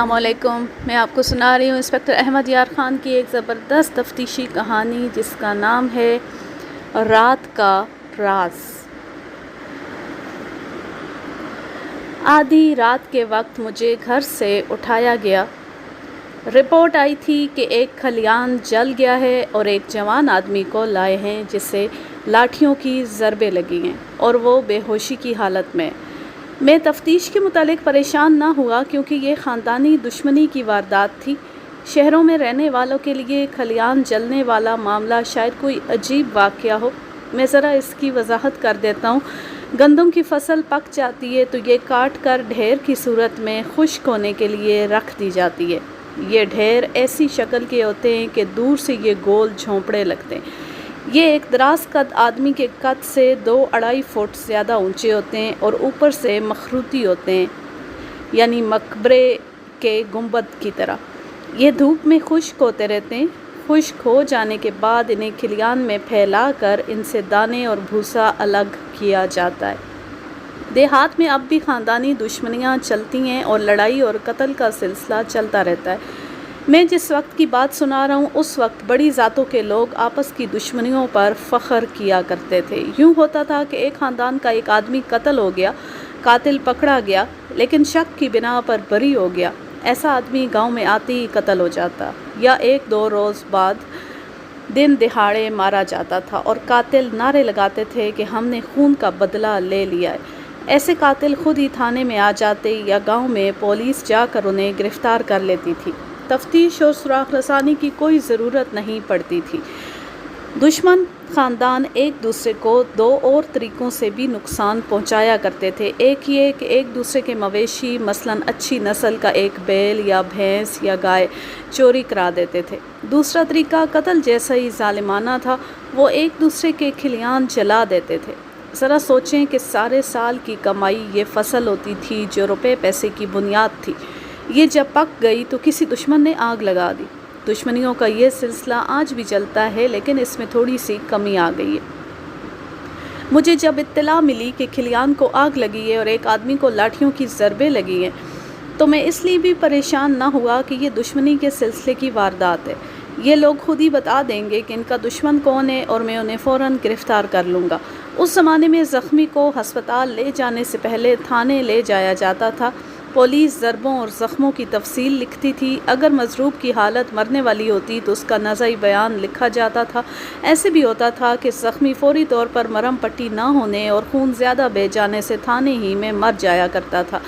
السلام علیکم۔ میں آپ کو سنا رہی ہوں انسپکٹر احمد یار خان کی ایک زبردست تفتیشی کہانی جس کا نام ہے رات کا راز۔ آدھی رات کے وقت مجھے گھر سے اٹھایا گیا۔ رپورٹ آئی تھی کہ ایک کھلیان جل گیا ہے اور ایک جوان آدمی کو لائے ہیں جسے لاٹھیوں کی ضربیں لگی ہیں اور وہ بے ہوشی کی حالت میں۔ میں تفتیش کے متعلق پریشان نہ ہوا کیونکہ یہ خاندانی دشمنی کی واردات تھی۔ شہروں میں رہنے والوں کے لیے کھلیان جلنے والا معاملہ شاید کوئی عجیب واقعہ ہو۔ میں ذرا اس کی وضاحت کر دیتا ہوں۔ گندم کی فصل پک جاتی ہے تو یہ کاٹ کر ڈھیر کی صورت میں خشک ہونے کے لیے رکھ دی جاتی ہے۔ یہ ڈھیر ایسی شکل کے ہوتے ہیں کہ دور سے یہ گول جھونپڑے لگتے ہیں۔ یہ ایک دراز قد آدمی کے قد سے 2-2.5 فٹ زیادہ اونچے ہوتے ہیں اور اوپر سے مخروطی ہوتے ہیں، یعنی مقبرے کے گنبد کی طرح۔ یہ دھوپ میں خشک ہوتے رہتے ہیں۔ خشک ہو جانے کے بعد انہیں کھلیان میں پھیلا کر ان سے دانے اور بھوسا الگ کیا جاتا ہے۔ دیہات میں اب بھی خاندانی دشمنیاں چلتی ہیں اور لڑائی اور قتل کا سلسلہ چلتا رہتا ہے۔ میں جس وقت کی بات سنا رہا ہوں اس وقت بڑی ذاتوں کے لوگ آپس کی دشمنیوں پر فخر کیا کرتے تھے۔ یوں ہوتا تھا کہ ایک خاندان کا ایک آدمی قتل ہو گیا، قاتل پکڑا گیا لیکن شک کی بنا پر بری ہو گیا۔ ایسا آدمی گاؤں میں آتے ہی قتل ہو جاتا یا 1-2 روز بعد دن دہاڑے مارا جاتا تھا اور قاتل نعرے لگاتے تھے کہ ہم نے خون کا بدلہ لے لیا ہے۔ ایسے قاتل خود ہی تھانے میں آ جاتے یا گاؤں میں پولیس جا کر انہیں گرفتار کر لیتی تھی۔ تفتیش اور سراغ رسانی کی کوئی ضرورت نہیں پڑتی تھی۔ دشمن خاندان ایک دوسرے کو 2 اور طریقوں سے بھی نقصان پہنچایا کرتے تھے۔ ایک یہ کہ ایک دوسرے کے مویشی مثلاً اچھی نسل کا ایک بیل یا بھینس یا گائے چوری کرا دیتے تھے۔ دوسرا طریقہ قتل جیسا ہی ظالمانہ تھا، وہ ایک دوسرے کے کھلیان جلا دیتے تھے۔ ذرا سوچیں کہ سارے سال کی کمائی یہ فصل ہوتی تھی جو روپے پیسے کی بنیاد تھی۔ یہ جب پک گئی تو کسی دشمن نے آگ لگا دی۔ دشمنیوں کا یہ سلسلہ آج بھی چلتا ہے لیکن اس میں تھوڑی سی کمی آ گئی ہے۔ مجھے جب اطلاع ملی کہ کھلیان کو آگ لگی ہے اور ایک آدمی کو لاٹھیوں کی ضربیں لگی ہیں تو میں اس لیے بھی پریشان نہ ہوا کہ یہ دشمنی کے سلسلے کی واردات ہے۔ یہ لوگ خود ہی بتا دیں گے کہ ان کا دشمن کون ہے اور میں انہیں فوراً گرفتار کر لوں گا۔ اس زمانے میں زخمی کو ہسپتال لے جانے سے پہلے تھانے لے جایا جاتا تھا۔ پولیس ضربوں اور زخموں کی تفصیل لکھتی تھی۔ اگر مضروب کی حالت مرنے والی ہوتی تو اس کا نزعی بیان لکھا جاتا تھا۔ ایسے بھی ہوتا تھا کہ زخمی فوری طور پر مرہم پٹی نہ ہونے اور خون زیادہ بہہ جانے سے تھانے ہی میں مر جایا کرتا تھا۔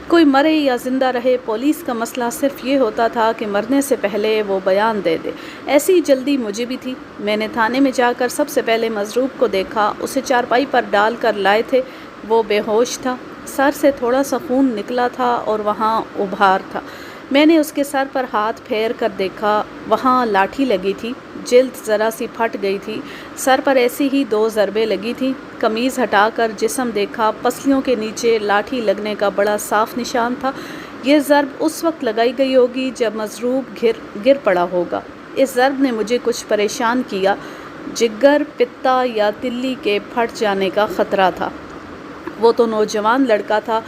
کوئی مرے یا زندہ رہے، پولیس کا مسئلہ صرف یہ ہوتا تھا کہ مرنے سے پہلے وہ بیان دے دے۔ ایسی جلدی مجھے بھی تھی۔ میں نے تھانے میں جا کر سب سے پہلے مضروب کو دیکھا۔ اسے چارپائی پر ڈال کر لائے تھے۔ وہ بے ہوش تھا، سر سے تھوڑا سا خون نکلا تھا اور وہاں ابھار تھا۔ میں نے اس کے سر پر ہاتھ پھیر کر دیکھا، وہاں لاٹھی لگی تھی۔ جلد ذرا سی پھٹ گئی تھی۔ سر پر ایسی ہی 2 ضربیں لگی تھیں۔ قمیض ہٹا کر جسم دیکھا، پسلیوں کے نیچے لاٹھی لگنے کا بڑا صاف نشان تھا۔ یہ ضرب اس وقت لگائی گئی ہوگی جب مضروب گر پڑا ہوگا۔ اس ضرب نے مجھے کچھ پریشان کیا۔ جگر، پتا یا تلی کے پھٹ جانے کا خطرہ تھا۔ وہ تو نوجوان لڑکا تھا،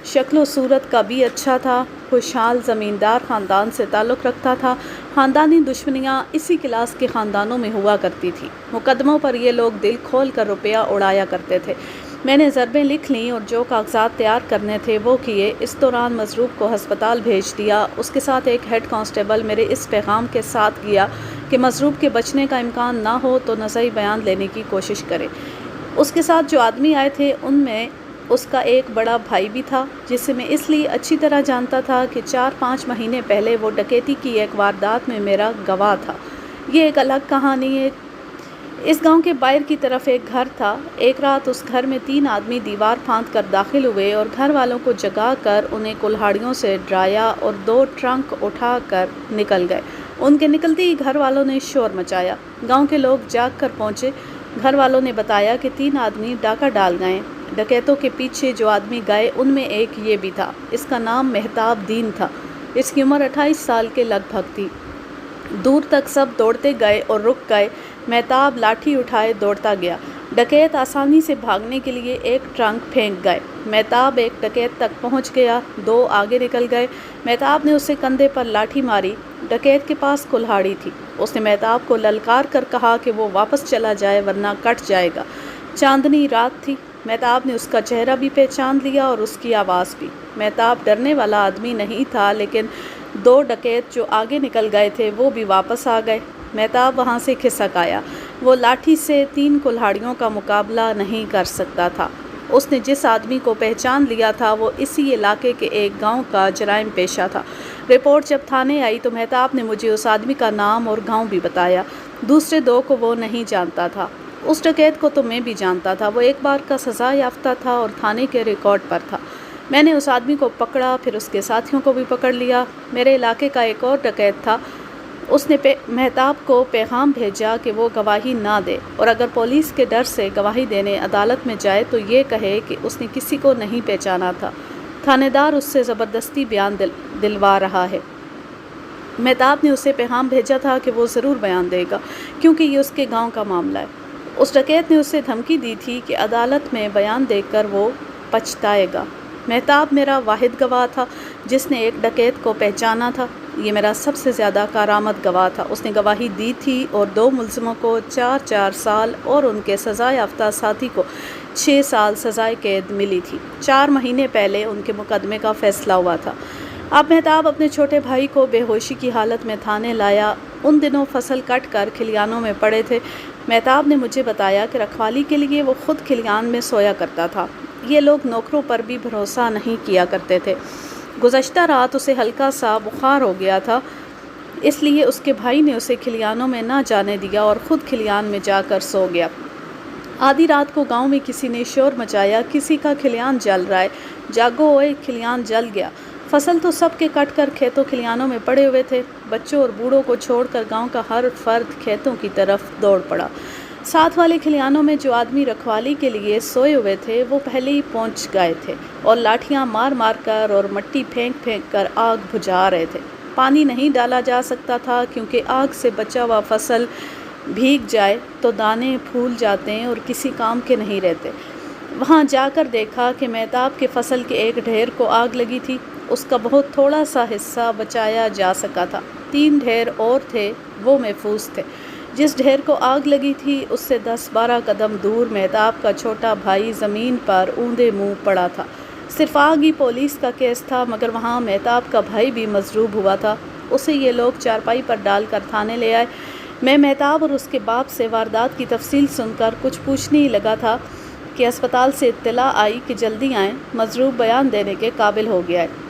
شکل و صورت کا بھی اچھا تھا، خوشحال زمیندار خاندان سے تعلق رکھتا تھا۔ خاندانی دشمنیاں اسی کلاس کے خاندانوں میں ہوا کرتی تھی۔ مقدموں پر یہ لوگ دل کھول کر روپیہ اڑایا کرتے تھے۔ میں نے ضربیں لکھ لیں اور جو کاغذات تیار کرنے تھے وہ کیے۔ اس دوران مضروب کو ہسپتال بھیج دیا۔ اس کے ساتھ ایک ہیڈ کانسٹیبل میرے اس پیغام کے ساتھ گیا کہ مضروب کے بچنے کا امکان نہ ہو تو نزعی بیان لینے کی کوشش کرے۔ اس کے ساتھ جو آدمی آئے تھے ان میں اس کا ایک بڑا بھائی بھی تھا جسے میں اس لیے اچھی طرح جانتا تھا کہ 4-5 مہینے پہلے وہ ڈکیتی کی ایک واردات میں میرا گواہ تھا۔ یہ ایک الگ کہانی ہے۔ اس گاؤں کے باہر کی طرف ایک گھر تھا۔ ایک رات اس گھر میں 3 آدمی دیوار پھاند کر داخل ہوئے اور گھر والوں کو جگا کر انہیں کلہاڑیوں سے ڈرایا اور 2 ٹرنک اٹھا کر نکل گئے۔ ان کے نکلتے ہی گھر والوں نے شور مچایا۔ گاؤں کے لوگ جاگ کر پہنچے۔ گھر والوں نے بتایا کہ 3 آدمی ڈاکہ ڈال گئے۔ ڈکیتوں کے پیچھے جو آدمی گئے ان میں ایک یہ بھی تھا۔ اس کا نام مہتاب دین تھا۔ اس کی عمر 28 سال کے لگ بھگ تھی۔ دور تک سب دوڑتے گئے اور رک گئے۔ مہتاب لاٹھی اٹھائے دوڑتا گیا۔ ڈکیت آسانی سے بھاگنے کے لیے ایک ٹرنک پھینک گئے۔ مہتاب ایک ڈکیت تک پہنچ گیا، دو آگے نکل گئے۔ مہتاب نے اسے کندھے پر لاٹھی ماری۔ ڈکیت کے پاس کلہاڑی تھی۔ اس نے مہتاب کو للکار کر کہا کہ وہ واپس چلا جائے ورنہ کٹ جائے گا۔ چاندنی رات تھی۔ مہتاب نے اس کا چہرہ بھی پہچان لیا اور اس کی آواز بھی۔ مہتاب ڈرنے والا آدمی نہیں تھا، لیکن دو ڈکیت جو آگے نکل گئے تھے وہ بھی واپس آ گئے۔ مہتاب وہاں سے کھسک آیا۔ وہ لاٹھی سے 3 کلہاڑیوں کا مقابلہ نہیں کر سکتا تھا۔ اس نے جس آدمی کو پہچان لیا تھا وہ اسی علاقے کے ایک گاؤں کا جرائم پیشہ تھا۔ رپورٹ جب تھانے آئی تو مہتاب نے مجھے اس آدمی کا نام اور گاؤں بھی بتایا۔ دوسرے 2 کو وہ نہیں جانتا تھا۔ اس ڈکیت کو تو میں بھی جانتا تھا۔ وہ ایک بار کا سزا یافتہ تھا اور تھانے کے ریکارڈ پر تھا۔ میں نے اس آدمی کو پکڑا، پھر اس کے ساتھیوں کو بھی پکڑ لیا۔ میرے علاقے کا ایک اور ڈکیت تھا۔ اس نے مہتاب کو پیغام بھیجا کہ وہ گواہی نہ دے، اور اگر پولیس کے ڈر سے گواہی دینے عدالت میں جائے تو یہ کہے کہ اس نے کسی کو نہیں پہچانا تھا۔ تھانے دار اس سے زبردستی بیان دلوا رہا ہے۔ مہتاب نے اسے پیغام بھیجا تھا کہ وہ ضرور بیان دے گا کیونکہ یہ اس کے گاؤں کا معاملہ ہے۔ اس ڈکیت نے اسے دھمکی دی تھی کہ عدالت میں بیان دے کر وہ پچھتائے گا۔ مہتاب میرا واحد گواہ تھا جس نے ایک ڈکیت کو پہچانا تھا۔ یہ میرا سب سے زیادہ کارآمد گواہ تھا۔ اس نے گواہی دی تھی اور 2 ملزموں کو 4 سال اور ان کے سزا یافتہ ساتھی کو 6 سال سزائے قید ملی تھی۔ 4 مہینے پہلے ان کے مقدمے کا فیصلہ ہوا تھا۔ اب مہتاب اپنے چھوٹے بھائی کو بے ہوشی کی حالت میں تھانے لایا۔ ان دنوں فصل کٹ کر کھلیانوں میں پڑے تھے۔ مہتاب نے مجھے بتایا کہ رکھوالی کے لیے وہ خود کھلیان میں سویا کرتا تھا۔ یہ لوگ نوکروں پر بھی بھروسہ نہیں کیا کرتے تھے۔ گزشتہ رات اسے ہلکا سا بخار ہو گیا تھا، اس لیے اس کے بھائی نے اسے کھلیانوں میں نہ جانے دیا اور خود کھلیان میں جا کر سو گیا۔ آدھی رات کو گاؤں میں کسی نے شور مچایا، کسی کا کھلیان جل رہا ہے، جاگو اوئے، کھلیان جل گیا۔ فصل تو سب کے کٹ کر کھیتوں کھلیانوں میں پڑے ہوئے تھے۔ بچوں اور بوڑھوں کو چھوڑ کر گاؤں کا ہر فرد کھیتوں کی طرف دوڑ پڑا۔ ساتھ والے کھلیانوں میں جو آدمی رکھوالی کے لیے سوئے ہوئے تھے وہ پہلے ہی پہنچ گئے تھے اور لاٹھیاں مار مار کر اور مٹی پھینک پھینک کر آگ بجھا رہے تھے۔ پانی نہیں ڈالا جا سکتا تھا کیونکہ آگ سے بچا ہوا فصل بھیگ جائے تو دانے پھول جاتے ہیں اور کسی کام کے نہیں رہتے۔ وہاں جا کر دیکھا کہ مہتاب کے فصل کے ایک ڈھیر کو آگ لگی تھی۔ اس کا بہت تھوڑا سا حصہ بچایا جا سکا تھا۔ 3 ڈھیر اور تھے، وہ محفوظ تھے۔ جس ڈھیر کو آگ لگی تھی اس سے 10-12 قدم دور مہتاب کا چھوٹا بھائی زمین پر اوندے منہ پڑا تھا۔ صرف آگ ہی پولیس کا کیس تھا، مگر وہاں مہتاب کا بھائی بھی مضروب ہوا تھا۔ اسے یہ لوگ چارپائی پر ڈال کر تھانے لے آئے۔ میں مہتاب اور اس کے باپ سے واردات کی تفصیل سن کر کچھ پوچھنے ہی لگا تھا کہ اسپتال سے اطلاع آئی کہ جلدی آئیں، مضروب بیان دینے کے قابل ہو گیا ہے۔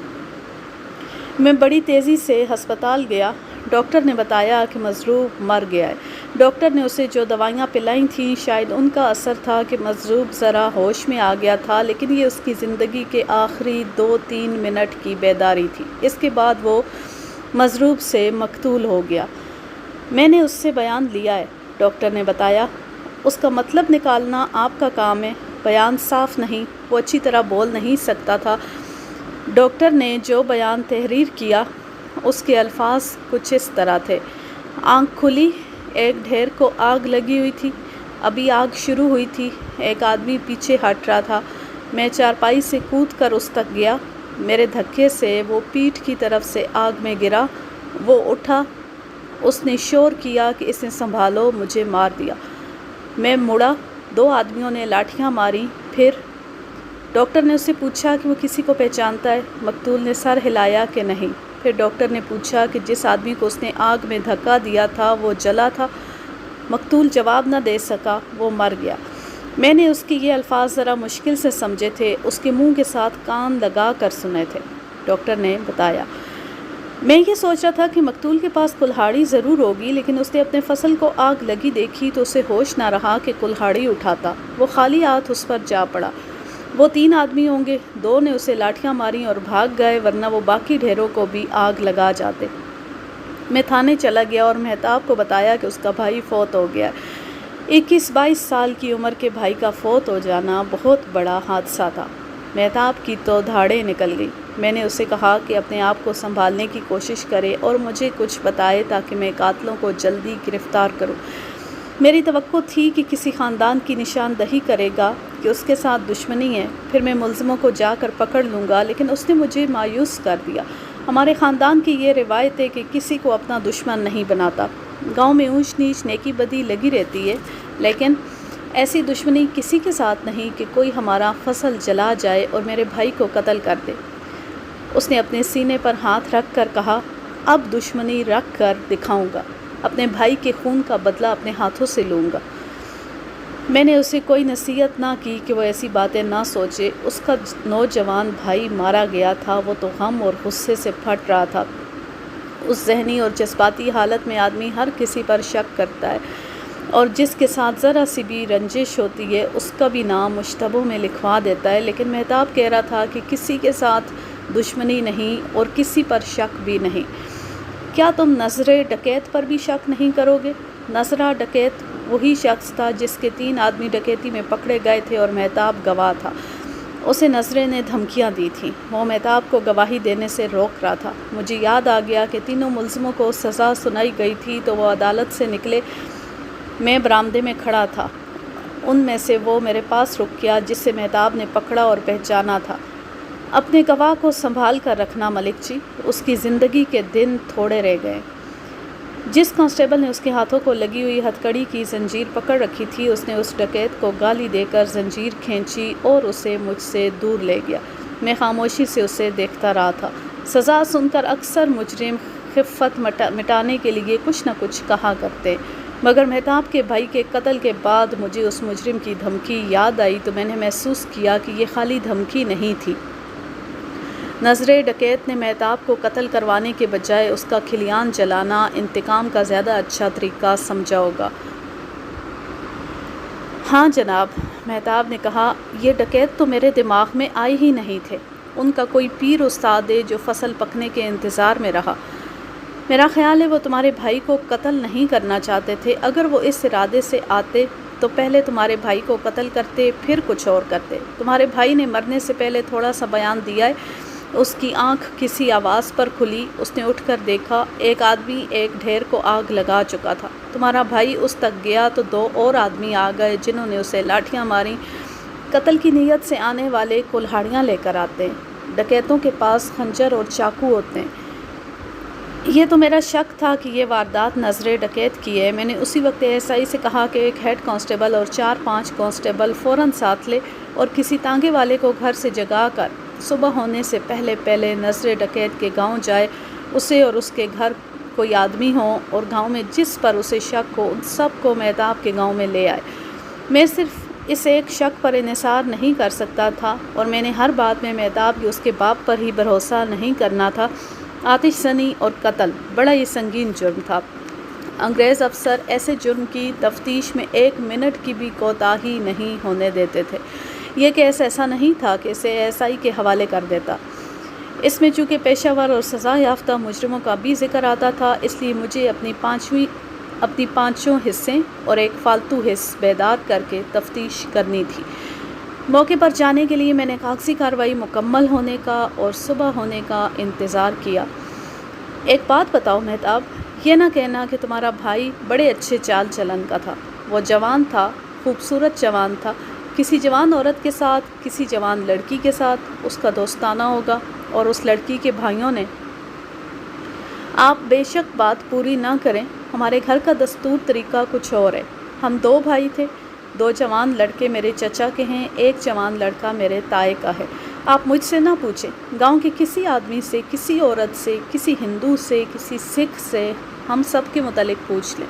میں بڑی تیزی سے ہسپتال گیا۔ ڈاکٹر نے بتایا کہ مضروب مر گیا ہے۔ ڈاکٹر نے اسے جو دوائیاں پلائیں تھیں شاید ان کا اثر تھا کہ مضروب ذرا ہوش میں آ گیا تھا، لیکن یہ اس کی زندگی کے آخری 2-3 منٹ کی بیداری تھی۔ اس کے بعد وہ مضروب سے مقتول ہو گیا۔ میں نے اس سے بیان لیا ہے، ڈاکٹر نے بتایا۔ اس کا مطلب نکالنا آپ کا کام ہے۔ بیان صاف نہیں، وہ اچھی طرح بول نہیں سکتا تھا۔ ڈاکٹر نے جو بیان تحریر کیا اس کے الفاظ کچھ اس طرح تھے: آنکھ کھلی، ایک ڈھیر کو آگ لگی ہوئی تھی، ابھی آگ شروع ہوئی تھی، ایک آدمی پیچھے ہٹ رہا تھا، میں چارپائی سے کود کر اس تک گیا، میرے دھکے سے وہ پیٹھ کی طرف سے آگ میں گرا، وہ اٹھا، اس نے شور کیا کہ اسے سنبھالو، مجھے مار دیا۔ میں مڑا، 2 آدمیوں نے لاٹھیاں ماری، پھر ڈاکٹر نے اس سے پوچھا کہ وہ کسی کو پہچانتا ہے۔ مقتول نے سر ہلایا کہ نہیں۔ پھر ڈاکٹر نے پوچھا کہ جس آدمی کو اس نے آگ میں دھکا دیا تھا وہ جلا تھا؟ مقتول جواب نہ دے سکا، وہ مر گیا۔ میں نے اس کے یہ الفاظ ذرا مشکل سے سمجھے تھے، اس کے منہ کے ساتھ کان لگا کر سنے تھے۔ ڈاکٹر نے بتایا، میں یہ سوچ رہا تھا کہ مقتول کے پاس کلہاڑی ضرور ہوگی، لیکن اس نے اپنے فصل کو آگ لگی دیکھی تو اسے ہوش نہ رہا کہ کلہاڑی اٹھاتا، وہ خالی ہاتھ اس پر جا پڑا۔ وہ 3 آدمی ہوں گے، 2 نے اسے لاٹھیاں ماری اور بھاگ گئے، ورنہ وہ باقی ڈھیروں کو بھی آگ لگا جاتے۔ میں تھانے چلا گیا اور مہتاب کو بتایا کہ اس کا بھائی فوت ہو گیا۔ 21-22 سال کی عمر کے بھائی کا فوت ہو جانا بہت بڑا حادثہ تھا۔ مہتاب کی تو دھاڑیں نکل گئی۔ میں نے اسے کہا کہ اپنے آپ کو سنبھالنے کی کوشش کرے اور مجھے کچھ بتائے تاکہ میں قاتلوں کو جلدی گرفتار کروں۔ میری توقع تھی کہ کسی خاندان کی نشاندہی کرے گا کہ اس کے ساتھ دشمنی ہے، پھر میں ملزموں کو جا کر پکڑ لوں گا، لیکن اس نے مجھے مایوس کر دیا۔ ہمارے خاندان کی یہ روایت ہے کہ کسی کو اپنا دشمن نہیں بناتا۔ گاؤں میں اونچ نیچ نیکی بدی لگی رہتی ہے، لیکن ایسی دشمنی کسی کے ساتھ نہیں کہ کوئی ہمارا فصل جلا جائے اور میرے بھائی کو قتل کر دے۔ اس نے اپنے سینے پر ہاتھ رکھ کر کہا، اب دشمنی رکھ کر دکھاؤں گا، اپنے بھائی کے خون کا بدلہ اپنے ہاتھوں سے لوں گا۔ میں نے اسے کوئی نصیحت نہ کی کہ وہ ایسی باتیں نہ سوچے۔ اس کا نوجوان بھائی مارا گیا تھا، وہ تو غم اور غصے سے پھٹ رہا تھا۔ اس ذہنی اور جذباتی حالت میں آدمی ہر کسی پر شک کرتا ہے، اور جس کے ساتھ ذرا سی بھی رنجش ہوتی ہے اس کا بھی نام مشتبہ میں لکھوا دیتا ہے۔ لیکن مہتاب کہہ رہا تھا کہ کسی کے ساتھ دشمنی نہیں اور کسی پر شک بھی نہیں۔ کیا تم نظرِ ڈکیت پر بھی شک نہیں کرو گے؟ نظرہ ڈکیت وہی شخص تھا جس کے 3 آدمی ڈکیتی میں پکڑے گئے تھے اور مہتاب گواہ تھا۔ اسے نظرے نے دھمکیاں دی تھیں، وہ مہتاب کو گواہی دینے سے روک رہا تھا۔ مجھے یاد آ گیا کہ تینوں ملزموں کو سزا سنائی گئی تھی تو وہ عدالت سے نکلے۔ میں برآمدے میں کھڑا تھا، ان میں سے وہ میرے پاس رک گیا جسے مہتاب نے پکڑا اور پہچانا تھا۔ اپنے گواہ کو سنبھال کر رکھنا ملک جی، اس کی زندگی کے دن تھوڑے رہ گئے۔ جس کانسٹیبل نے اس کے ہاتھوں کو لگی ہوئی ہتھکڑی کی زنجیر پکڑ رکھی تھی، اس نے اس ڈکیت کو گالی دے کر زنجیر کھینچی اور اسے مجھ سے دور لے گیا۔ میں خاموشی سے اسے دیکھتا رہا تھا۔ سزا سن کر اکثر مجرم خفت مٹانے کے لیے کچھ نہ کچھ کہا کرتے، مگر مہتاب کے بھائی کے قتل کے بعد مجھے اس مجرم کی دھمکی یاد آئی تو میں نے محسوس کیا کہ یہ خالی دھمکی نہیں تھی۔ نظرِ ڈکیت نے مہتاب کو قتل کروانے کے بجائے اس کا کھلیان جلانا انتقام کا زیادہ اچھا طریقہ سمجھا ہوگا۔ ہاں جناب، مہتاب نے کہا، یہ ڈکیت تو میرے دماغ میں آئے ہی نہیں تھے۔ ان کا کوئی پیر استاد ہے جو فصل پکنے کے انتظار میں رہا۔ میرا خیال ہے وہ تمہارے بھائی کو قتل نہیں کرنا چاہتے تھے۔ اگر وہ اس ارادے سے آتے تو پہلے تمہارے بھائی کو قتل کرتے، پھر کچھ اور کرتے۔ تمہارے بھائی نے مرنے سے پہلے تھوڑا سا بیان دیا ہے۔ اس کی آنکھ کسی آواز پر کھلی، اس نے اٹھ کر دیکھا، ایک آدمی ایک ڈھیر کو آگ لگا چکا تھا۔ تمہارا بھائی اس تک گیا تو 2 اور آدمی آ گئے جنہوں نے اسے لاٹھیاں ماریں۔ قتل کی نیت سے آنے والے کلہاڑیاں لے کر آتے ہیں، ڈکیتوں کے پاس خنجر اور چاقو ہوتے ہیں۔ یہ تو میرا شک تھا کہ یہ واردات نظرِ ڈکیت کی ہے۔ میں نے اسی وقت ASI سے کہا کہ ایک ہیڈ کانسٹیبل اور 4-5 کانسٹیبل فوراً ساتھ لے اور کسی تانگے والے کو گھر سے جگا کر صبح ہونے سے پہلے نظرِ ڈکیت کے گاؤں جائے۔ اسے اور اس کے گھر کوئی آدمی ہو اور گاؤں میں جس پر اسے شک ہو، ان سب کو مہتاب کے گاؤں میں لے آئے۔ میں صرف اس ایک شک پر انحصار نہیں کر سکتا تھا، اور میں نے ہر بات میں مہتاب کی اس کے باپ پر ہی بھروسہ نہیں کرنا تھا۔ آتش زنی اور قتل بڑا ہی سنگین جرم تھا۔ انگریز افسر ایسے جرم کی تفتیش میں 1 منٹ کی بھی کوتاہی نہیں ہونے دیتے تھے۔ یہ کیس ایسا نہیں تھا کہ اسے ASI کے حوالے کر دیتا۔ اس میں چونکہ پیشہ ور اور سزا یافتہ مجرموں کا بھی ذکر آتا تھا، اس لیے مجھے اپنی 5 حصے اور ایک فالتو حص بیدار کر کے تفتیش کرنی تھی۔ موقع پر جانے کے لیے میں نے کاغذی کارروائی مکمل ہونے کا اور صبح ہونے کا انتظار کیا۔ ایک بات بتاؤ مہتاب، یہ نہ کہنا کہ تمہارا بھائی بڑے اچھے چال چلن کا تھا۔ وہ جوان تھا، خوبصورت جوان تھا، کسی جوان عورت کے ساتھ، کسی جوان لڑکی کے ساتھ اس کا دوستانہ ہوگا، اور اس لڑکی کے بھائیوں نے۔ آپ بے شک بات پوری نہ کریں، ہمارے گھر کا دستور طریقہ کچھ اور ہے۔ ہم 2 بھائی تھے، 2 جوان لڑکے میرے چچا کے ہیں، 1 جوان لڑکا میرے تائے کا ہے۔ آپ مجھ سے نہ پوچھیں، گاؤں کے کسی آدمی سے، کسی عورت سے، کسی ہندو سے، کسی سکھ سے، ہم سب کے متعلق پوچھ لیں۔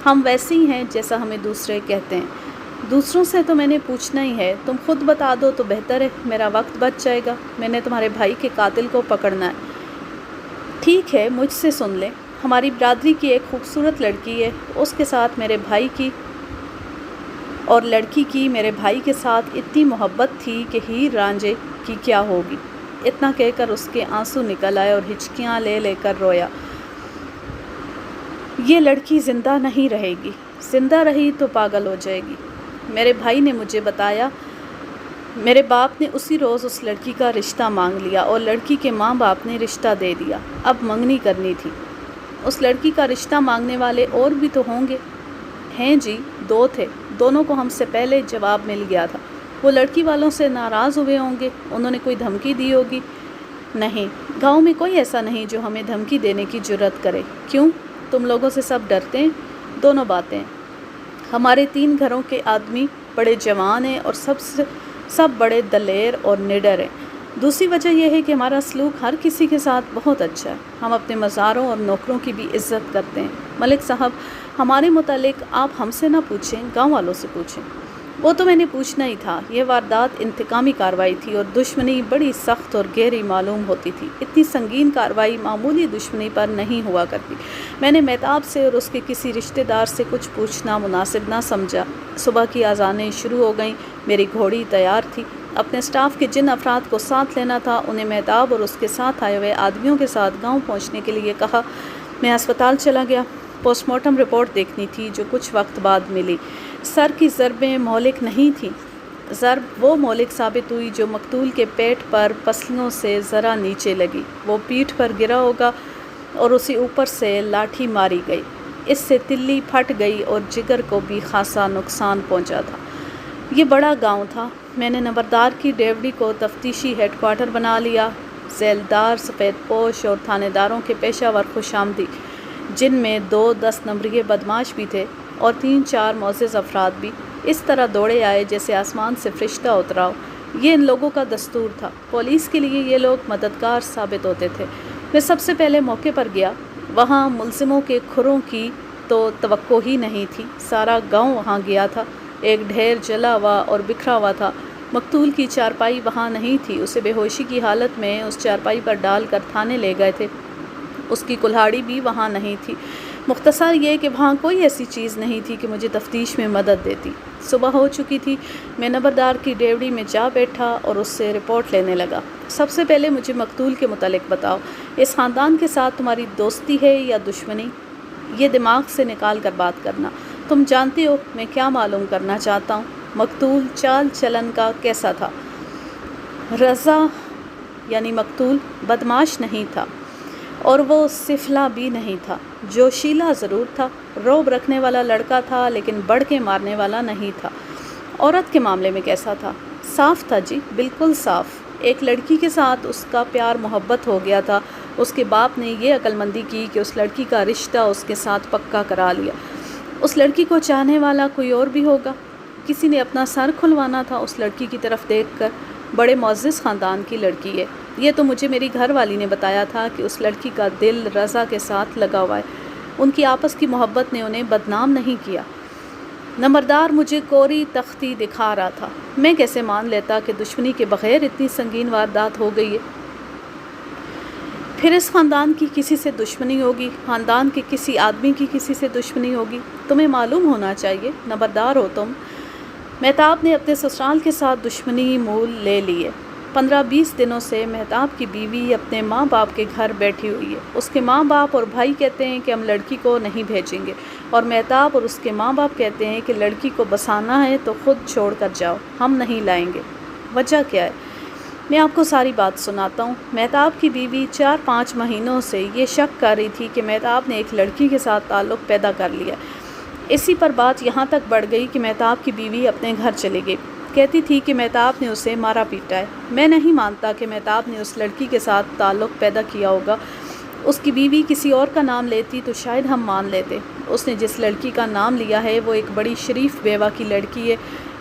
ہم ویسے ہی ہیں جیسا ہمیں دوسرے کہتے ہیں۔ دوسروں سے تو میں نے پوچھنا ہی ہے، تم خود بتا دو تو بہتر ہے، میرا وقت بچ جائے گا۔ میں نے تمہارے بھائی کے قاتل کو پکڑنا ہے۔ ٹھیک ہے، مجھ سے سن لیں۔ ہماری برادری کی ایک خوبصورت لڑکی ہے، اس کے ساتھ میرے بھائی کی اور لڑکی کی میرے بھائی کے ساتھ اتنی محبت تھی کہ ہیر رانجھے کی کیا ہوگی۔ اتنا کہہ کر اس کے آنسو نکل آئے اور ہچکیاں لے لے کر رویا۔ یہ لڑکی زندہ نہیں رہے گی، زندہ رہی تو پاگل ہو جائے گی۔ میرے بھائی نے مجھے بتایا، میرے باپ نے اسی روز اس لڑکی کا رشتہ مانگ لیا اور لڑکی کے ماں باپ نے رشتہ دے دیا۔ اب منگنی کرنی تھی۔ اس لڑکی کا رشتہ مانگنے والے اور بھی تو ہوں گے۔ ہیں جی، 2 تھے، دونوں کو ہم سے پہلے جواب مل گیا تھا۔ وہ لڑکی والوں سے ناراض ہوئے ہوں گے، انہوں نے کوئی دھمکی دی ہوگی۔ نہیں، گاؤں میں کوئی ایسا نہیں جو ہمیں دھمکی دینے کی جرات کرے۔ کیوں؟ تم لوگوں سے سب ڈرتے ہیں؟ دونوں باتیں۔ ہمارے 3 گھروں کے آدمی بڑے جوان ہیں اور سب بڑے دلیر اور نڈر ہیں۔ دوسری وجہ یہ ہے کہ ہمارا سلوک ہر کسی کے ساتھ بہت اچھا ہے۔ ہم اپنے مزاروں اور نوکروں کی بھی عزت کرتے ہیں۔ ملک صاحب، ہمارے متعلق آپ ہم سے نہ پوچھیں، گاؤں والوں سے پوچھیں۔ وہ تو میں نے پوچھنا ہی تھا۔ یہ واردات انتقامی کارروائی تھی اور دشمنی بڑی سخت اور گہری معلوم ہوتی تھی۔ اتنی سنگین کارروائی معمولی دشمنی پر نہیں ہوا کرتی۔ میں نے مہتاب سے اور اس کے کسی رشتہ دار سے کچھ پوچھنا مناسب نہ سمجھا۔ صبح کی اذانیں شروع ہو گئیں، میری گھوڑی تیار تھی۔ اپنے سٹاف کے جن افراد کو ساتھ لینا تھا انہیں مہتاب اور اس کے ساتھ آئے ہوئے آدمیوں کے ساتھ گاؤں پہنچنے کے لیے کہا۔ میں ہسپتال چلا گیا۔ پوسٹ مارٹم رپورٹ دیکھنی تھی جو کچھ وقت بعد ملی۔ سر کی ضربیں مہلک نہیں تھیں۔ ضرب وہ مہلک ثابت ہوئی جو مقتول کے پیٹ پر پسلیوں سے ذرا نیچے لگی۔ وہ پیٹھ پر گرا ہوگا اور اسے اوپر سے لاٹھی ماری گئی۔ اس سے تلی پھٹ گئی اور جگر کو بھی خاصا نقصان پہنچا تھا۔ یہ بڑا گاؤں تھا۔ میں نے نمبردار کی ڈیوڑی کو تفتیشی ہیڈ کوارٹر بنا لیا۔ ذیلدار، سفید پوش اور تھانے داروں کے پیشہ ور خوش آمدی، جن میں 2 10 نمبریے بدماش بھی تھے اور 3-4 معزز افراد بھی، اس طرح دوڑے آئے جیسے آسمان سے فرشتہ اترا ہو۔ یہ ان لوگوں کا دستور تھا۔ پولیس کے لیے یہ لوگ مددگار ثابت ہوتے تھے۔ میں سب سے پہلے موقع پر گیا۔ وہاں ملزموں کے کھروں کی تو توقع ہی نہیں تھی۔ سارا گاؤں وہاں گیا تھا۔ ایک ڈھیر جلا ہوا اور بکھرا ہوا تھا۔ مقتول کی چارپائی وہاں نہیں تھی۔ اسے بے ہوشی کی حالت میں اس چارپائی پر ڈال کر تھانے لے گئے تھے۔ اس کی کلہاڑی بھی وہاں نہیں تھی۔ مختصر یہ کہ وہاں کوئی ایسی چیز نہیں تھی کہ مجھے تفتیش میں مدد دیتی۔ صبح ہو چکی تھی۔ میں نمبردار کی ڈیوڑی میں جا بیٹھا اور اس سے رپورٹ لینے لگا۔ سب سے پہلے مجھے مقتول کے متعلق بتاؤ۔ اس خاندان کے ساتھ تمہاری دوستی ہے یا دشمنی؟ یہ دماغ سے نکال کر بات کرنا۔ تم جانتے ہو میں کیا معلوم کرنا چاہتا ہوں۔ مقتول چال چلن کا کیسا تھا؟ رضا یعنی مقتول بدماش نہیں تھا اور وہ سفلا بھی نہیں تھا۔ جوشیلا ضرور تھا، رعب رکھنے والا لڑکا تھا لیکن بڑھ کے مارنے والا نہیں تھا۔ عورت کے معاملے میں کیسا تھا؟ صاف تھا جی، بالکل صاف۔ ایک لڑکی کے ساتھ اس کا پیار محبت ہو گیا تھا۔ اس کے باپ نے یہ عقل مندی کی کہ اس لڑکی کا رشتہ اس کے ساتھ پکا کرا لیا۔ اس لڑکی کو چاہنے والا کوئی اور بھی ہوگا۔ کسی نے اپنا سر کھلوانا تھا اس لڑکی کی طرف دیکھ کر۔ بڑے معزز خاندان کی لڑکی ہے۔ یہ تو مجھے میری گھر والی نے بتایا تھا کہ اس لڑکی کا دل رضا کے ساتھ لگا ہوا ہے۔ ان کی آپس کی محبت نے انہیں بدنام نہیں کیا۔ نمبردار مجھے کوری تختی دکھا رہا تھا۔ میں کیسے مان لیتا کہ دشمنی کے بغیر اتنی سنگین واردات ہو گئی ہے؟ پھر اس خاندان کی کسی سے دشمنی ہوگی، خاندان کے کسی آدمی کی کسی سے دشمنی ہوگی۔ تمہیں معلوم ہونا چاہیے، نمبردار ہو تم۔ مہتاب نے اپنے سسرال کے ساتھ دشمنی مول لے لی ہے۔ 15-20 دنوں سے مہتاب کی بیوی اپنے ماں باپ کے گھر بیٹھی ہوئی ہے۔ اس کے ماں باپ اور بھائی کہتے ہیں کہ ہم لڑکی کو نہیں بھیجیں گے، اور مہتاب اور اس کے ماں باپ کہتے ہیں کہ لڑکی کو بسانا ہے تو خود چھوڑ کر جاؤ، ہم نہیں لائیں گے۔ وجہ کیا ہے؟ میں آپ کو ساری بات سناتا ہوں۔ مہتاب کی بیوی 4-5 مہینوں سے یہ شک کر رہی تھی کہ مہتاب نے ایک لڑکی کے ساتھ تعلق پیدا کر لیا۔ اسی پر بات یہاں تک بڑھ گئی کہ مہتاب کی بیوی اپنے گھر چلی گئی۔ کہتی تھی کہ مہتاب نے اسے مارا پیٹا ہے۔ میں نہیں مانتا کہ مہتاب نے اس لڑکی کے ساتھ تعلق پیدا کیا ہوگا۔ اس کی بیوی کسی اور کا نام لیتی تو شاید ہم مان لیتے۔ اس نے جس لڑکی کا نام لیا ہے وہ ایک بڑی شریف بیوہ کی لڑکی ہے۔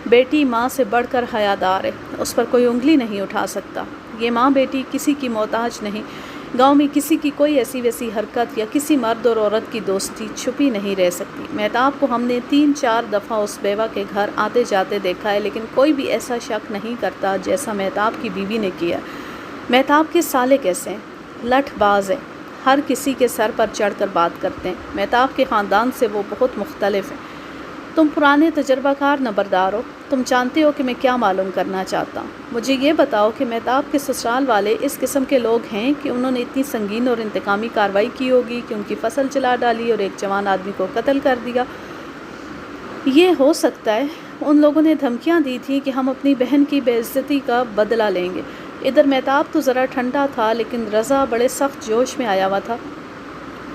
بیٹی ماں سے بڑھ کر حیادار ہے، اس پر کوئی انگلی نہیں اٹھا سکتا۔ یہ ماں بیٹی کسی کی محتاج نہیں۔ گاؤں میں کسی کی کوئی ایسی ویسی حرکت یا کسی مرد اور عورت کی دوستی چھپی نہیں رہ سکتی۔ مہتاب کو ہم نے 3-4 دفعہ اس بیوہ کے گھر آتے جاتے دیکھا ہے، لیکن کوئی بھی ایسا شک نہیں کرتا جیسا مہتاب کی بیوی نے کیا۔ مہتاب کے سالے کیسے ہیں؟ لٹھ باز ہیں، ہر کسی کے سر پر چڑھ کر بات کرتے ہیں۔ مہتاب کے خاندان سے وہ بہت مختلف ہیں۔ تم پرانے تجربہ کار نمبردار ہو، تم جانتے ہو کہ میں کیا معلوم کرنا چاہتا ہوں۔ مجھے یہ بتاؤ کہ مہتاب کے سسرال والے اس قسم کے لوگ ہیں کہ انہوں نے اتنی سنگین اور انتقامی کارروائی کی ہوگی کہ ان کی فصل جلا ڈالی اور ایک جوان آدمی کو قتل کر دیا؟ یہ ہو سکتا ہے۔ ان لوگوں نے دھمکیاں دی تھیں کہ ہم اپنی بہن کی بے عزتی کا بدلہ لیں گے۔ ادھر مہتاب تو ذرا ٹھنڈا تھا لیکن رضا بڑے سخت جوش میں آیا ہوا تھا۔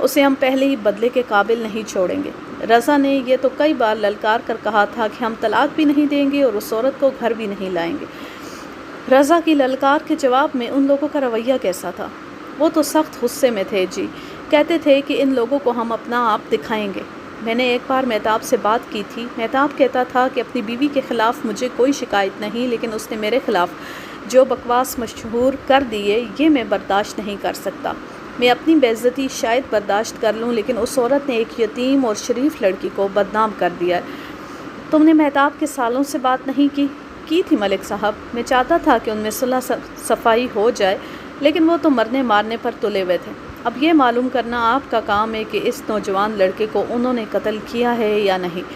اسے ہم پہلے ہی بدلے کے قابل نہیں چھوڑیں گے۔ رضا نے یہ تو کئی بار للکار کر کہا تھا کہ ہم طلاق بھی نہیں دیں گے اور اس عورت کو گھر بھی نہیں لائیں گے۔ رضا کی للکار کے جواب میں ان لوگوں کا رویہ کیسا تھا؟ وہ تو سخت غصے میں تھے جی، کہتے تھے کہ ان لوگوں کو ہم اپنا آپ دکھائیں گے۔ میں نے ایک بار مہتاب سے بات کی تھی، مہتاب کہتا تھا کہ اپنی بیوی کے خلاف مجھے کوئی شکایت نہیں، لیکن اس نے میرے خلاف جو بکواس مشہور کر دی ہے یہ میں برداشت نہیں کر سکتا۔ میں اپنی بے عزتی شاید برداشت کر لوں، لیکن اس عورت نے ایک یتیم اور شریف لڑکی کو بدنام کر دیا ہے۔ تم نے مہتاب کے سالوں سے بات نہیں کی تھی ملک صاحب؟ میں چاہتا تھا کہ ان میں صلح صفائی ہو جائے، لیکن وہ تو مرنے مارنے پر تلے ہوئے تھے۔ اب یہ معلوم کرنا آپ کا کام ہے کہ اس نوجوان لڑکے کو انہوں نے قتل کیا ہے یا نہیں۔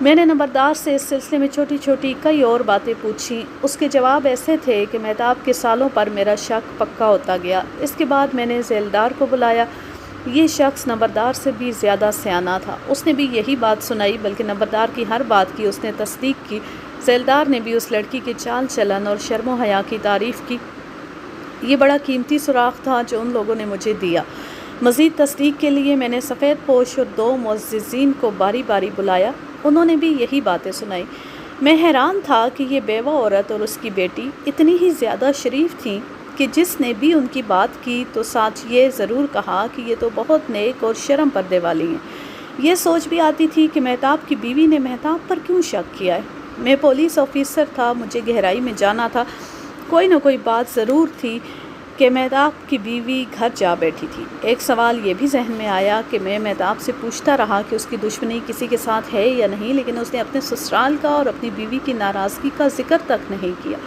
میں نے نمبردار سے اس سلسلے میں چھوٹی چھوٹی کئی اور باتیں پوچھیں۔ اس کے جواب ایسے تھے کہ مہتاب کے سالوں پر میرا شک پکا ہوتا گیا۔ اس کے بعد میں نے ذیلدار کو بلایا۔ یہ شخص نمبردار سے بھی زیادہ سیانا تھا، اس نے بھی یہی بات سنائی، بلکہ نمبردار کی ہر بات کی اس نے تصدیق کی۔ ذیلدار نے بھی اس لڑکی کے چال چلن اور شرم و حیا کی تعریف کی۔ یہ بڑا قیمتی سراغ تھا جو ان لوگوں نے مجھے دیا۔ مزید تصدیق کے لیے میں نے سفید پوش اور 2 معززین کو باری باری بلایا، انہوں نے بھی یہی باتیں سنائی۔ میں حیران تھا کہ یہ بیوہ عورت اور اس کی بیٹی اتنی ہی زیادہ شریف تھیں کہ جس نے بھی ان کی بات کی تو ساتھ یہ ضرور کہا کہ یہ تو بہت نیک اور شرم پردے والی ہیں۔ یہ سوچ بھی آتی تھی کہ مہتاب کی بیوی نے مہتاب پر کیوں شک کیا ہے۔ میں پولیس آفیسر تھا، مجھے گہرائی میں جانا تھا، کوئی نہ کوئی بات ضرور تھی کہ مہتاب کی بیوی گھر جا بیٹھی تھی۔ ایک سوال یہ بھی ذہن میں آیا کہ میں مہتاب سے پوچھتا رہا کہ اس کی دشمنی کسی کے ساتھ ہے یا نہیں، لیکن اس نے اپنے سسرال کا اور اپنی بیوی کی ناراضگی کا ذکر تک نہیں کیا۔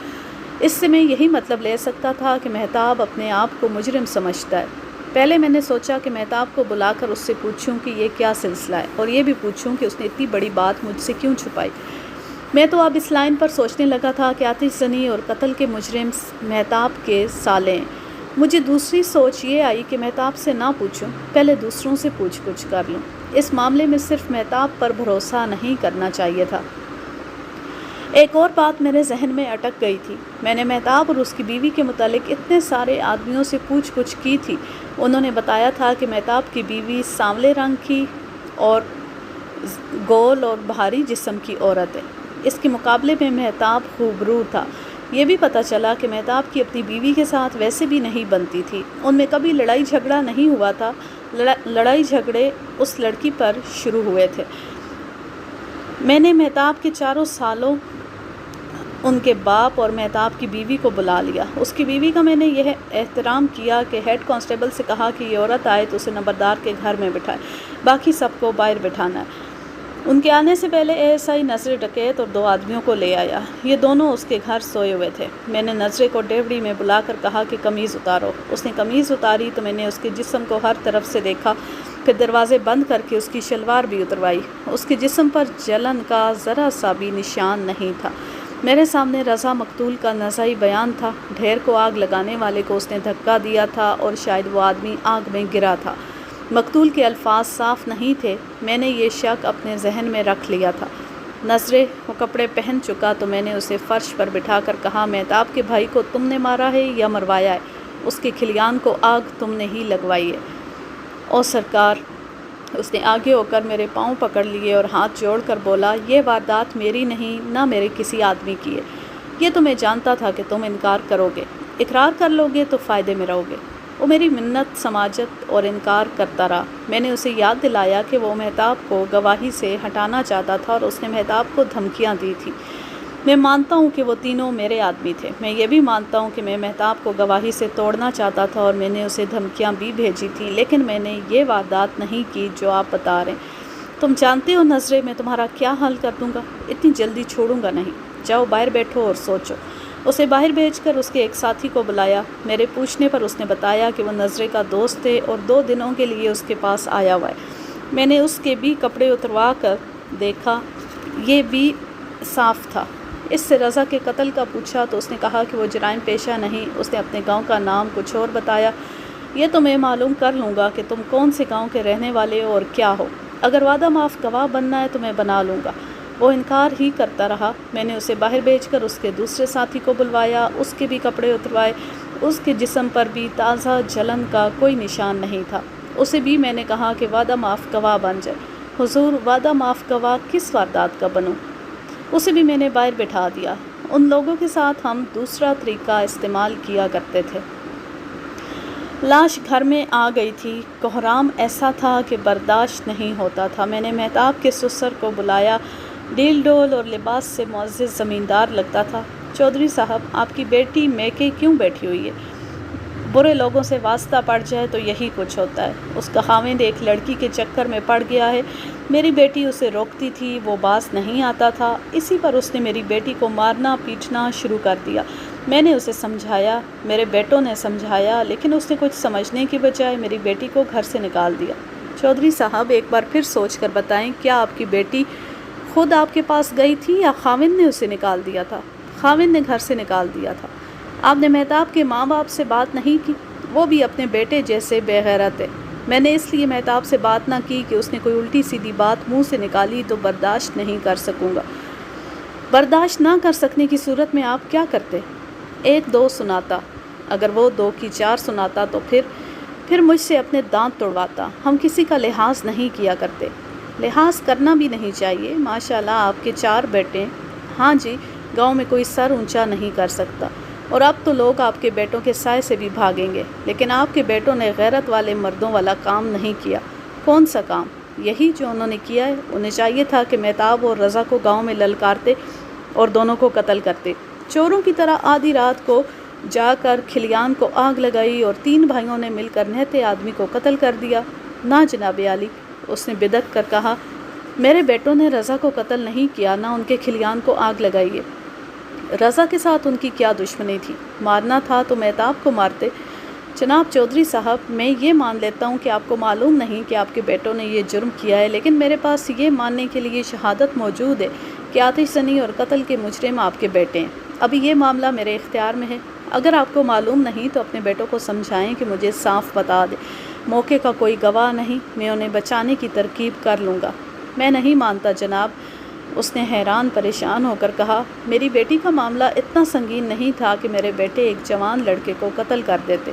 اس سے میں یہی مطلب لے سکتا تھا کہ مہتاب اپنے آپ کو مجرم سمجھتا ہے۔ پہلے میں نے سوچا کہ مہتاب کو بلا کر اس سے پوچھوں کہ یہ کیا سلسلہ ہے، اور یہ بھی پوچھوں کہ اس نے اتنی بڑی بات مجھ سے کیوں چھپائی۔ میں تو اب اس لائن پر سوچنے لگا تھا کہ آتش زنی اور قتل کے مجرم مہتاب کے سالے ہیں۔ مجھے دوسری سوچ یہ آئی کہ مہتاب سے نہ پوچھوں، پہلے دوسروں سے پوچھ گچھ کر لوں۔ اس معاملے میں صرف مہتاب پر بھروسہ نہیں کرنا چاہیے تھا۔ ایک اور بات میرے ذہن میں اٹک گئی تھی۔ میں نے مہتاب اور اس کی بیوی کے متعلق اتنے سارے آدمیوں سے پوچھ گچھ کی تھی، انہوں نے بتایا تھا کہ مہتاب کی بیوی سانولے رنگ کی اور گول اور بھاری جسم کی عورت ہے۔ اس کے مقابلے میں مہتاب خوبرو تھا۔ یہ بھی پتہ چلا کہ مہتاب کی اپنی بیوی کے ساتھ ویسے بھی نہیں بنتی تھی، ان میں کبھی لڑائی جھگڑا نہیں ہوا تھا، لڑائی جھگڑے اس لڑکی پر شروع ہوئے تھے۔ میں نے مہتاب کے 4 سالوں ان کے باپ اور مہتاب کی بیوی کو بلا لیا۔ اس کی بیوی کا میں نے یہ احترام کیا کہ ہیڈ کانسٹیبل سے کہا کہ یہ عورت آئے تو اسے نمبردار کے گھر میں بٹھائے، باقی سب کو باہر بٹھانا ہے۔ ان کے آنے سے پہلے ASI نظر ڈکیت اور 2 آدمیوں کو لے آیا، یہ دونوں اس کے گھر سوئے ہوئے تھے۔ میں نے نظرے کو ڈیوڑی میں بلا کر کہا کہ قمیض اتارو۔ اس نے قمیض اتاری تو میں نے اس کے جسم کو ہر طرف سے دیکھا، پھر دروازے بند کر کے اس کی شلوار بھی اتروائی۔ اس کے جسم پر جلن کا ذرا سا بھی نشان نہیں تھا۔ میرے سامنے رضا مقتول کا نزعی بیان تھا، ڈھیر کو آگ لگانے والے کو اس نے دھکا دیا تھا اور شاید وہ آدمی آگ میں گرا تھا۔ مقتول کے الفاظ صاف نہیں تھے، میں نے یہ شک اپنے ذہن میں رکھ لیا تھا۔ نظریں وہ کپڑے پہن چکا تو میں نے اسے فرش پر بٹھا کر کہا، مہتاب کے بھائی کو تم نے مارا ہے یا مروایا ہے؟ اس کے کھلیان کو آگ تم نے ہی لگوائی ہے۔ او سرکار! اس نے آگے ہو کر میرے پاؤں پکڑ لیے اور ہاتھ جوڑ کر بولا، یہ واردات میری نہیں، نہ میرے کسی آدمی کی ہے۔ یہ تو میں جانتا تھا کہ تم انکار کرو گے، اقرار کر لو گے تو فائدے میں رہو گے۔ وہ میری منت سماجت اور انکار کرتا رہا۔ میں نے اسے یاد دلایا کہ وہ مہتاب کو گواہی سے ہٹانا چاہتا تھا اور اس نے مہتاب کو دھمکیاں دی تھی۔ میں مانتا ہوں کہ وہ تینوں میرے آدمی تھے۔ میں یہ بھی مانتا ہوں کہ میں مہتاب کو گواہی سے توڑنا چاہتا تھا اور میں نے اسے دھمکیاں بھی بھیجی تھیں، لیکن میں نے یہ واردات نہیں کی جو آپ بتا رہے ہیں۔ تم جانتے ہو نظرے میں تمہارا کیا حل کر دوں گا، اتنی جلدی چھوڑوں گا نہیں۔ جاؤ باہر بیٹھو اور سوچو۔ اسے باہر بھیج کر اس کے ایک ساتھی کو بلایا۔ میرے پوچھنے پر اس نے بتایا کہ وہ نظرے کا دوست ہے اور 2 دنوں کے لیے اس کے پاس آیا ہوا ہے۔ میں نے اس کے بھی کپڑے اتروا کر دیکھا، یہ بھی صاف تھا۔ اس سے رضا کے قتل کا پوچھا تو اس نے کہا کہ وہ جرائم پیشہ نہیں، اس نے اپنے گاؤں کا نام کچھ اور بتایا۔ یہ تو میں معلوم کر لوں گا کہ تم کون سے گاؤں کے رہنے والے ہو اور کیا ہو۔ اگر وعدہ معاف گواہ بننا ہے تو میں بنا لوں گا۔ وہ انکار ہی کرتا رہا۔ میں نے اسے باہر بھیج کر اس کے دوسرے ساتھی کو بلوایا، اس کے بھی کپڑے اتروائے۔ اس کے جسم پر بھی تازہ جلن کا کوئی نشان نہیں تھا۔ اسے بھی میں نے کہا کہ وعدہ معاف گواہ بن جائے۔ حضور، وعدہ معاف گواہ کس واردات کا بنوں؟ اسے بھی میں نے باہر بٹھا دیا۔ ان لوگوں کے ساتھ ہم دوسرا طریقہ استعمال کیا کرتے تھے۔ لاش گھر میں آ گئی تھی۔ کوہرام ایسا تھا کہ برداشت نہیں ہوتا تھا۔ میں نے مہتاب کے سسر کو بلایا۔ ڈیل ڈول اور لباس سے معزز زمیندار لگتا تھا۔ چودھری صاحب، آپ کی بیٹی میکے کیوں بیٹھی ہوئی ہے؟ برے لوگوں سے واسطہ پڑ جائے تو یہی کچھ ہوتا ہے۔ اس کا خاوند ایک لڑکی کے چکر میں پڑ گیا ہے۔ میری بیٹی اسے روکتی تھی، وہ باز نہیں آتا تھا۔ اسی پر اس نے میری بیٹی کو مارنا پیٹنا شروع کر دیا۔ میں نے اسے سمجھایا، میرے بیٹوں نے سمجھایا، لیکن اس نے کچھ سمجھنے کی بجائے میری بیٹی کو گھر سے نکال دیا۔ چودھری صاحب، ایک بار پھر سوچ کر بتائیں، کیا آپ کی بیٹی خود آپ کے پاس گئی تھی یا خاوند نے اسے نکال دیا تھا؟ خاوند نے گھر سے نکال دیا تھا۔ آپ نے مہتاب کے ماں باپ سے بات نہیں کی؟ وہ بھی اپنے بیٹے جیسے بے غیرت ہے۔ میں نے اس لیے مہتاب سے بات نہ کی کہ اس نے کوئی الٹی سیدھی بات منہ سے نکالی تو برداشت نہیں کر سکوں گا۔ برداشت نہ کر سکنے کی صورت میں آپ کیا کرتے؟ 1-2 سناتا۔ اگر وہ 2 کی 4 سناتا تو پھر مجھ سے اپنے دانت توڑواتا۔ ہم کسی کا لحاظ نہیں کیا کرتے۔ لحاظ کرنا بھی نہیں چاہیے۔ ماشاءاللہ آپ کے 4 بیٹے۔ ہاں جی، گاؤں میں کوئی سر اونچا نہیں کر سکتا، اور اب تو لوگ آپ کے بیٹوں کے سائے سے بھی بھاگیں گے۔ لیکن آپ کے بیٹوں نے غیرت والے مردوں والا کام نہیں کیا۔ کون سا کام؟ یہی جو انہوں نے کیا ہے۔ انہیں چاہیے تھا کہ مہتاب اور رضا کو گاؤں میں للکارتے اور دونوں کو قتل کرتے۔ چوروں کی طرح آدھی رات کو جا کر کھلیان کو آگ لگائی اور 3 بھائیوں نے مل کر نہتے آدمی کو قتل کر دیا۔ نہ جناب عالی، اس نے بدک کر کہا، میرے بیٹوں نے رضا کو قتل نہیں کیا، نہ ان کے کھلیان کو آگ لگائی ہے۔ رضا کے ساتھ ان کی کیا دشمنی تھی؟ مارنا تھا تو مہتاب کو مارتے۔ جناب چودھری صاحب، میں یہ مان لیتا ہوں کہ آپ کو معلوم نہیں کہ آپ کے بیٹوں نے یہ جرم کیا ہے، لیکن میرے پاس یہ ماننے کے لیے شہادت موجود ہے کہ آتش زنی اور قتل کے مجرم آپ کے بیٹے ہیں۔ ابھی یہ معاملہ میرے اختیار میں ہے۔ اگر آپ کو معلوم نہیں تو اپنے بیٹوں کو سمجھائیں کہ مجھے صاف بتا دیں۔ موقع کا کوئی گواہ نہیں، میں انہیں بچانے کی ترکیب کر لوں گا۔ میں نہیں مانتا جناب، اس نے حیران پریشان ہو کر کہا۔ میری بیٹی کا معاملہ اتنا سنگین نہیں تھا کہ میرے بیٹے ایک جوان لڑکے کو قتل کر دیتے۔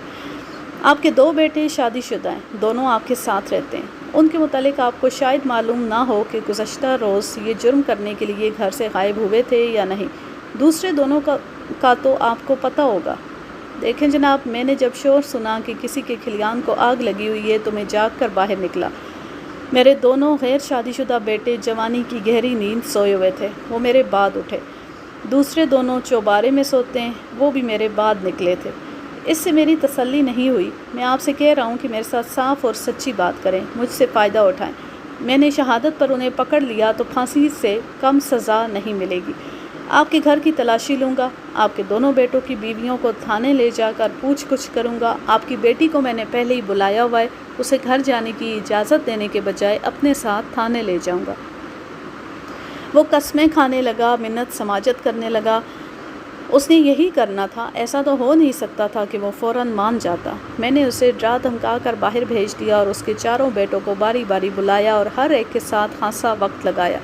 آپ کے 2 بیٹے شادی شدہ ہیں، دونوں آپ کے ساتھ رہتے ہیں۔ ان کے متعلق آپ کو شاید معلوم نہ ہو کہ گزشتہ روز یہ جرم کرنے کے لیے گھر سے غائب ہوئے تھے یا نہیں۔ دوسرے دونوں کا تو آپ کو پتہ ہوگا۔ دیکھیں جناب، میں نے جب شور سنا کہ کسی کے کھلیان کو آگ لگی ہوئی ہے تو میں جاگ کر باہر نکلا۔ میرے دونوں غیر شادی شدہ بیٹے جوانی کی گہری نیند سوئے ہوئے تھے، وہ میرے بعد اٹھے۔ دوسرے دونوں چوبارے میں سوتے ہیں، وہ بھی میرے بعد نکلے تھے۔ اس سے میری تسلی نہیں ہوئی۔ میں آپ سے کہہ رہا ہوں کہ میرے ساتھ صاف اور سچی بات کریں، مجھ سے فائدہ اٹھائیں۔ میں نے شہادت پر انہیں پکڑ لیا تو پھانسی سے کم سزا نہیں ملے گی۔ آپ کے گھر کی تلاشی لوں گا، آپ کے دونوں بیٹوں کی بیویوں کو تھانے لے جا کر پوچھ گچھ کروں گا۔ آپ کی بیٹی کو میں نے پہلے ہی بلایا ہوا ہے، اسے گھر جانے کی اجازت دینے کے بجائے اپنے ساتھ تھانے لے جاؤں گا۔ وہ قسمیں کھانے لگا، منت سماجت کرنے لگا۔ اس نے یہی کرنا تھا، ایسا تو ہو نہیں سکتا تھا کہ وہ فوراً مان جاتا۔ میں نے اسے ڈرا دھمکا کر باہر بھیج دیا اور اس کے 4 بیٹوں کو باری باری بلایا اور ہر ایک کے ساتھ خاصا وقت لگایا۔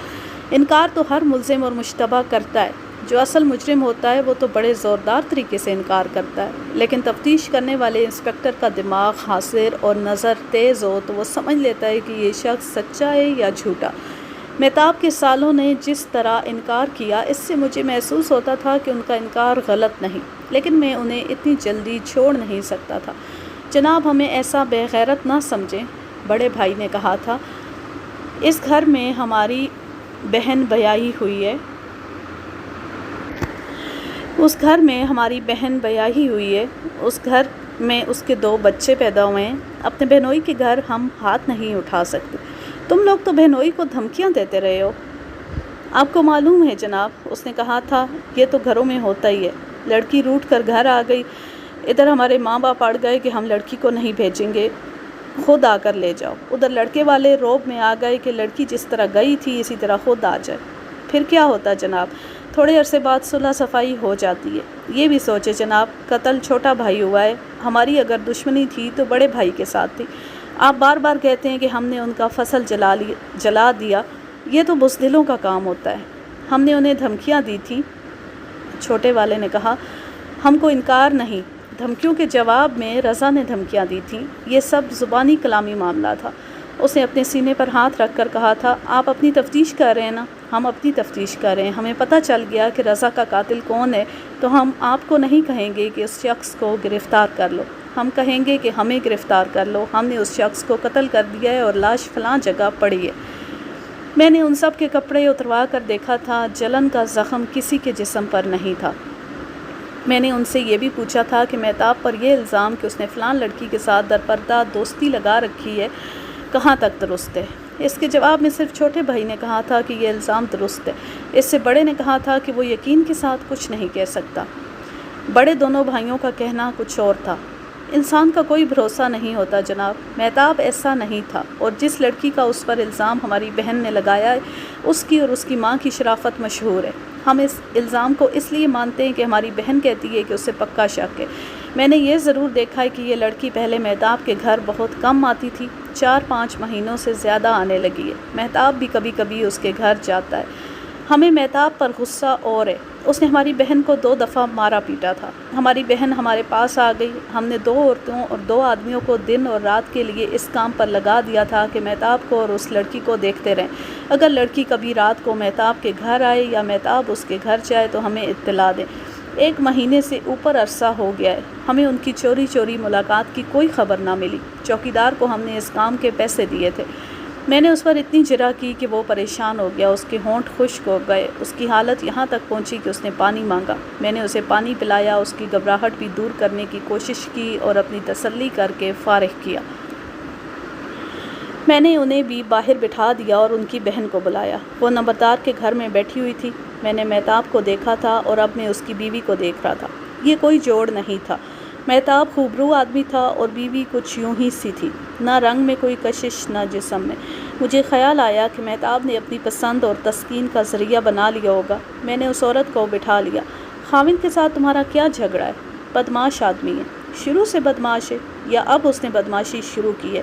انکار تو ہر ملزم اور مشتبہ کرتا ہے، جو اصل مجرم ہوتا ہے وہ تو بڑے زوردار طریقے سے انکار کرتا ہے، لیکن تفتیش کرنے والے انسپکٹر کا دماغ حاضر اور نظر تیز ہو تو وہ سمجھ لیتا ہے کہ یہ شخص سچا ہے یا جھوٹا۔ مہتاب کے سالوں نے جس طرح انکار کیا، اس سے مجھے محسوس ہوتا تھا کہ ان کا انکار غلط نہیں، لیکن میں انہیں اتنی جلدی چھوڑ نہیں سکتا تھا۔ جناب ہمیں ایسا بے غیرت نہ سمجھیں، بڑے بھائی نے کہا تھا۔ اس گھر میں ہماری بہن بیاہی ہوئی ہے، اس گھر میں ہماری بہن بیاہی ہوئی ہے، اس گھر میں اس کے 2 بچے پیدا ہوئے ہیں۔ اپنے بہنوئی کے گھر ہم ہاتھ نہیں اٹھا سکتے۔ تم لوگ تو بہنوئی کو دھمکیاں دیتے رہے ہو۔ آپ کو معلوم ہے جناب، اس نے کہا تھا، یہ تو گھروں میں ہوتا ہی ہے۔ لڑکی روٹ کر گھر آ گئی، ادھر ہمارے ماں باپ اڑ گئے کہ ہم لڑکی کو نہیں بھیجیں گے، خود آ کر لے جاؤ۔ ادھر لڑکے والے روب میں آ گئے کہ لڑکی جس طرح گئی تھی اسی طرح خود آ جائے۔ پھر کیا ہوتا جناب؟ تھوڑے عرصے بعد صلح صفائی ہو جاتی ہے۔ یہ بھی سوچے جناب، قتل چھوٹا بھائی ہوا ہے، ہماری اگر دشمنی تھی تو بڑے بھائی کے ساتھ تھی۔ آپ بار بار کہتے ہیں کہ ہم نے ان کا فصل جلا دیا، یہ تو بزدلوں کا کام ہوتا ہے۔ ہم نے انہیں دھمکیاں دی تھیں، چھوٹے والے نے کہا۔ ہم کو انکار نہیں۔ دھمکیوں کے جواب میں رضا نے دھمکیاں دی تھیں۔ یہ سب زبانی کلامی معاملہ تھا۔ اس نے اپنے سینے پر ہاتھ رکھ کر کہا تھا، آپ اپنی تفتیش کر رہے ہیں نا؟ ہم اپنی تفتیش کر رہے ہیں۔ ہمیں پتہ چل گیا کہ رضا کا قاتل کون ہے، تو ہم آپ کو نہیں کہیں گے کہ اس شخص کو گرفتار کر لو، ہم کہیں گے کہ ہمیں گرفتار کر لو۔ ہم نے اس شخص کو قتل کر دیا ہے اور لاش فلاں جگہ پڑی ہے۔ میں نے ان سب کے کپڑے اتروا کر دیکھا تھا، جلن کا زخم کسی کے جسم پر نہیں تھا۔ میں نے ان سے یہ بھی پوچھا تھا کہ مہتاب پر یہ الزام کہ اس نے فلاں لڑکی کے ساتھ درپردہ دوستی لگا رکھی ہے کہاں تک درست ہے؟ اس کے جواب میں صرف چھوٹے بھائی نے کہا تھا کہ یہ الزام درست ہے۔ اس سے بڑے نے کہا تھا کہ وہ یقین کے ساتھ کچھ نہیں کہہ سکتا۔ بڑے دونوں بھائیوں کا کہنا کچھ اور تھا۔ انسان کا کوئی بھروسہ نہیں ہوتا جناب، مہتاب ایسا نہیں تھا، اور جس لڑکی کا اس پر الزام ہماری بہن نے لگایا ہے، اس کی اور اس کی ماں کی شرافت مشہور ہے۔ ہم اس الزام کو اس لیے مانتے ہیں کہ ہماری بہن کہتی ہے کہ اسے پکا شک ہے۔ میں نے یہ ضرور دیکھا ہے کہ یہ لڑکی پہلے مہتاب کے گھر بہت کم آتی تھی، 4-5 مہینوں سے زیادہ آنے لگی ہے۔ مہتاب بھی کبھی کبھی اس کے گھر جاتا ہے۔ ہمیں مہتاب پر غصہ اور ہے۔ اس نے ہماری بہن کو 2 دفعہ مارا پیٹا تھا۔ ہماری بہن ہمارے پاس آ گئی۔ ہم نے 2 عورتوں اور 2 آدمیوں کو دن اور رات کے لیے اس کام پر لگا دیا تھا کہ مہتاب کو اور اس لڑکی کو دیکھتے رہیں۔ اگر لڑکی کبھی رات کو مہتاب کے گھر آئے یا مہتاب اس کے گھر جائے تو ہمیں اطلاع دیں۔ 1 مہینے سے اوپر عرصہ ہو گیا ہے، ہمیں ان کی چوری چوری ملاقات کی کوئی خبر نہ ملی۔ چوکیدار کو ہم نے اس کام کے پیسے دیے تھے۔ میں نے اس پر اتنی جرح کی کہ وہ پریشان ہو گیا، اس کے ہونٹ خشک ہو گئے، اس کی حالت یہاں تک پہنچی کہ اس نے پانی مانگا۔ میں نے اسے پانی پلایا، اس کی گھبراہٹ بھی دور کرنے کی کوشش کی اور اپنی تسلی کر کے فارغ کیا۔ میں نے انہیں بھی باہر بٹھا دیا اور ان کی بہن کو بلایا۔ وہ نمبردار کے گھر میں بیٹھی ہوئی تھی۔ میں نے مہتاب کو دیکھا تھا اور اب میں اس کی بیوی کو دیکھ رہا تھا۔ یہ کوئی جوڑ نہیں تھا۔ مہتاب خوبرو آدمی تھا اور بیوی کچھ یوں ہی سی تھی، نہ رنگ میں کوئی کشش نہ جسم میں۔ مجھے خیال آیا کہ مہتاب نے اپنی پسند اور تسکین کا ذریعہ بنا لیا ہوگا۔ میں نے اس عورت کو بٹھا لیا۔ خاوند کے ساتھ تمہارا کیا جھگڑا ہے؟ بدمعاش آدمی ہے۔ شروع سے بدمعاش ہے یا اب اس نے بدمعاشی شروع کی ہے؟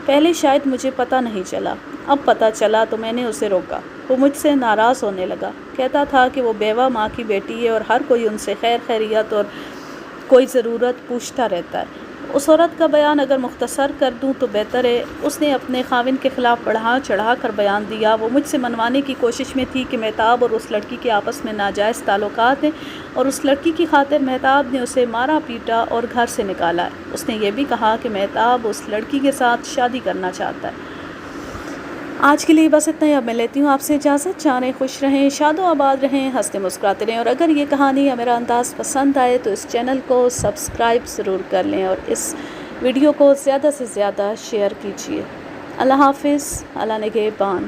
پہلے شاید مجھے پتہ نہیں چلا، اب پتہ چلا تو میں نے اسے روکا۔ وہ مجھ سے ناراض ہونے لگا، کہتا تھا کہ وہ بیوہ ماں کی بیٹی ہے اور ہر کوئی ان سے خیر خیریت اور کوئی ضرورت پوچھتا رہتا ہے۔ اس عورت کا بیان اگر مختصر کر دوں تو بہتر ہے۔ اس نے اپنے خاوند کے خلاف بڑھا چڑھا کر بیان دیا۔ وہ مجھ سے منوانے کی کوشش میں تھی کہ مہتاب اور اس لڑکی کے آپس میں ناجائز تعلقات ہیں اور اس لڑکی کی خاطر مہتاب نے اسے مارا پیٹا اور گھر سے نکالا ہے۔ اس نے یہ بھی کہا کہ مہتاب اس لڑکی کے ساتھ شادی کرنا چاہتا ہے۔ آج کے لیے بس اتنا ہی۔ اب میں لیتی ہوں آپ سے اجازت۔ جانیں خوش رہیں، شاد و آباد رہیں، ہنستے مسکراتے رہیں، اور اگر یہ کہانی یا میرا انداز پسند آئے تو اس چینل کو سبسکرائب ضرور کر لیں اور اس ویڈیو کو زیادہ سے زیادہ شیئر کیجیے۔ اللہ حافظ، اللہ نگہبان۔